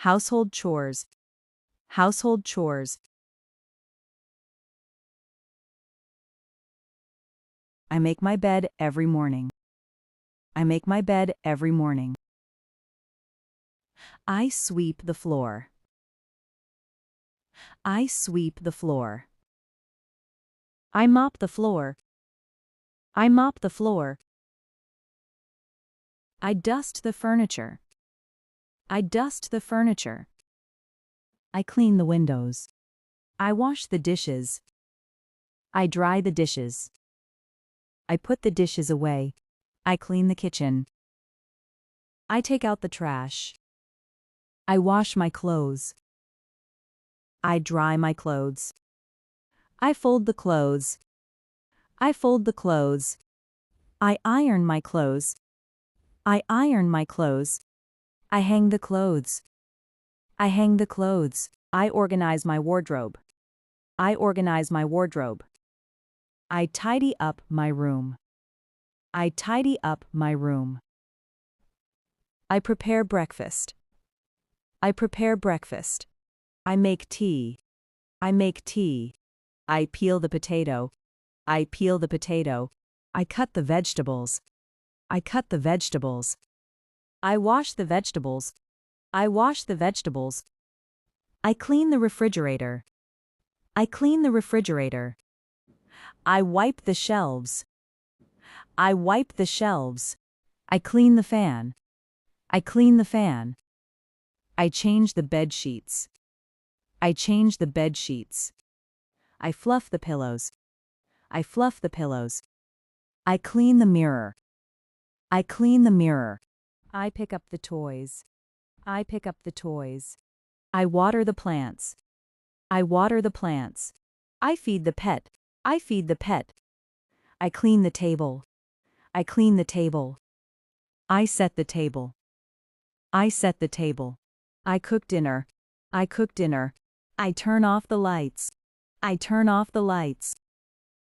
Household chores. Household chores. I make my bed every morning. I make my bed every morning. I sweep the floor. I sweep the floor. I mop the floor. I mop the floor. I dust the furniture. I dust the furniture. I clean the windows. I wash the dishes. I dry the dishes. I put the dishes away. I clean the kitchen. I take out the trash. I wash my clothes. I dry my clothes. I fold the clothes. I fold the clothes. I iron my clothes. I iron my clothes. I hang the clothes. I hang the clothes. I organize my wardrobe. I organize my wardrobe. I tidy up my room. I tidy up my room. I prepare breakfast. I prepare breakfast. I make tea. I make tea. I peel the potato. I peel the potato. I cut the vegetables. I cut the vegetables. I wash the vegetables. I wash the vegetables. I clean the refrigerator. I clean the refrigerator. I wipe the shelves. I wipe the shelves. I clean the fan. I clean the fan. I change the bed sheets. I change the bed sheets. I fluff the pillows. I fluff the pillows. I clean the mirror. I clean the mirror. I pick up the toys. I pick up the toys. I water the plants. I water the plants. I feed the pet. I feed the pet. I clean the table. I clean the table. I set the table. I set the table. I cook dinner. I cook dinner. I turn off the lights. I turn off the lights.